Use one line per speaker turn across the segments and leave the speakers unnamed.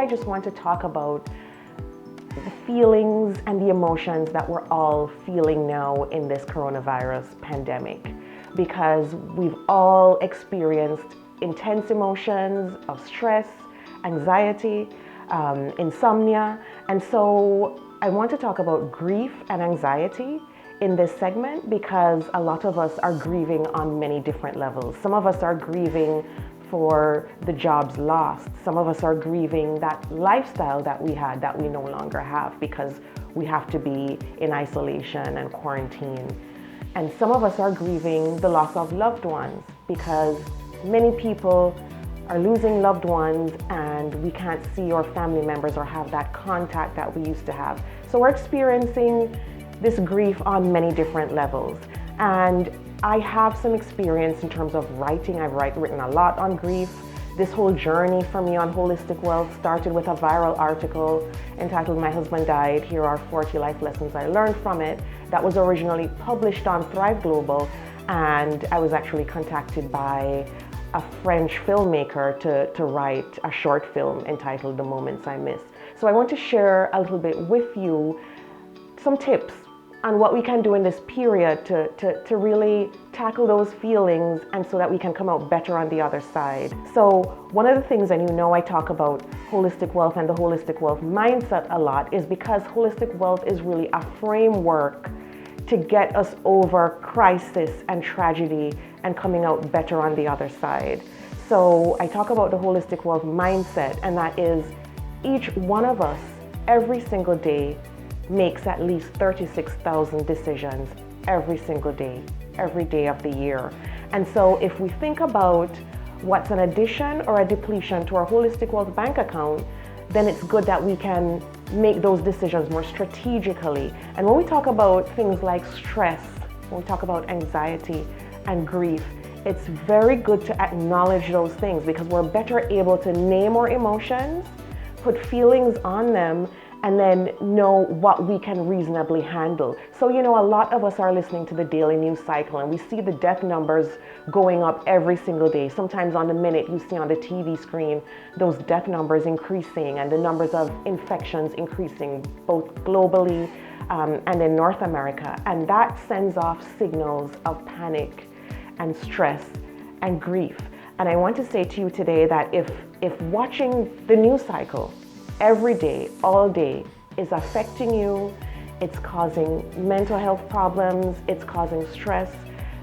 I just want to talk about the feelings and the emotions that we're all feeling now in this coronavirus pandemic, because we've all experienced intense emotions of stress, anxiety, insomnia. And so I want to talk about grief and anxiety in this segment because a lot of us are grieving on many different levels. Some of us are grieving for the jobs lost. Some of us are grieving that lifestyle that we had that we no longer have because we have to be in isolation and quarantine. And some of us are grieving the loss of loved ones because many people are losing loved ones and we can't see our family members or have that contact that we used to have. So we're experiencing this grief on many different levels. And I have some experience in terms of writing. I've written a lot on grief. This whole journey for me on holistic wealth started with a viral article entitled "My Husband Died, Here Are 40 Life Lessons I Learned From It," that was originally published on Thrive Global, and I was actually contacted by a French filmmaker to write a short film entitled "The Moments I Miss." So I want to share a little bit with you some tips on what we can do in this period to really tackle those feelings and so that we can come out better on the other side. So one of the things, and you know I talk about holistic wealth and the holistic wealth mindset a lot, is because holistic wealth is really a framework to get us over crisis and tragedy and coming out better on the other side. So I talk about the holistic wealth mindset, and that is each one of us every single day makes at least 36,000 decisions every single day, every day of the year. And so if we think about what's an addition or a depletion to our holistic wealth bank account, then it's good that we can make those decisions more strategically. And when we talk about things like stress, when we talk about anxiety and grief, it's very good to acknowledge those things because we're better able to name our emotions, put feelings on them, and then know what we can reasonably handle. So, you know, a lot of us are listening to the daily news cycle and we see the death numbers going up every single day. Sometimes on the minute you see on the TV screen those death numbers increasing and the numbers of infections increasing both globally and in North America. And that sends off signals of panic and stress and grief. And I want to say to you today that if watching the news cycle every day, all day, is affecting you, it's causing mental health problems, it's causing stress,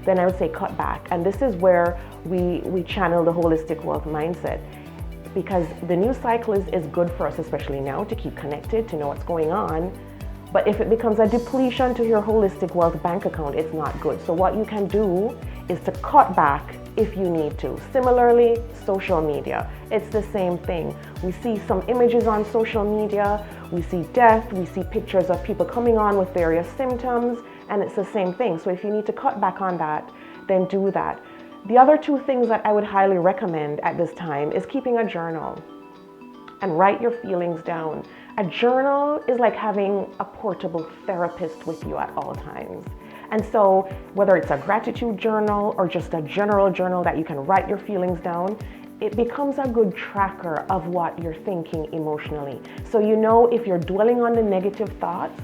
then I would say cut back. And this is where we channel the holistic wealth mindset, because the news cycle is good for us, especially now, to keep connected, to know what's going on. But if it becomes a depletion to your holistic wealth bank account, it's not good. So what you can do is to cut back if you need to. Similarly, social media, it's the same thing. We see some images on social media, we see death, we see pictures of people coming on with various symptoms, and it's the same thing. So if you need to cut back on that, then do that. The other two things that I would highly recommend at this time is keeping a journal and write your feelings down. A journal is like having a portable therapist with you at all times. And so whether it's a gratitude journal or just a general journal that you can write your feelings down, it becomes a good tracker of what you're thinking emotionally. So you know if you're dwelling on the negative thoughts,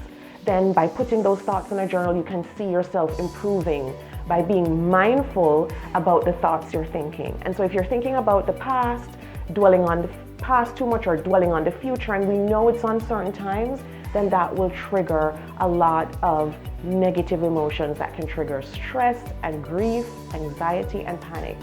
then by putting those thoughts in a journal, you can see yourself improving by being mindful about the thoughts you're thinking. And so if you're thinking about the past, dwelling on the past too much or dwelling on the future, and we know it's uncertain times, then that will trigger a lot of negative emotions that can trigger stress and grief, anxiety and panic.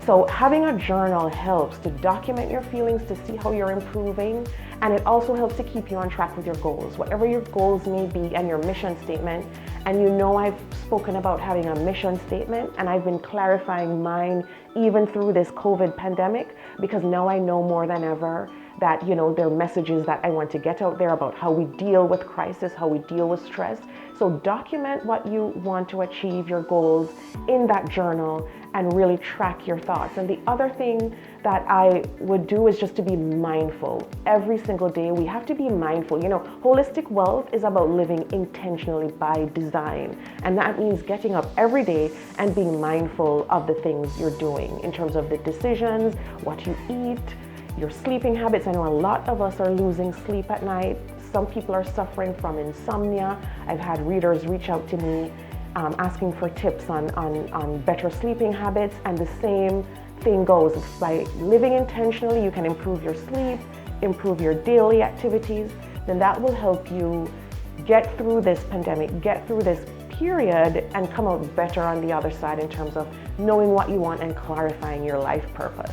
So having a journal helps to document your feelings, to see how you're improving, and it also helps to keep you on track with your goals, whatever your goals may be, and your mission statement. And you know I've spoken about having a mission statement, and I've been clarifying mine even through this COVID pandemic, because now I know more than ever that, you know, there are messages that I want to get out there about how we deal with crisis, how we deal with stress. So document what you want to achieve, your goals, in that journal, and really track your thoughts. And the other thing that I would do is just to be mindful. Every single day we have to be mindful. You know, holistic wealth is about living intentionally by design. And that means getting up every day and being mindful of the things you're doing in terms of the decisions, what you eat, your sleeping habits. I know a lot of us are losing sleep at night. Some people are suffering from insomnia. I've had readers reach out to me asking for tips on better sleeping habits, and the same thing goes. By living intentionally, you can improve your sleep, improve your daily activities, then that will help you get through this pandemic, get through this period, and come out better on the other side in terms of knowing what you want and clarifying your life purpose.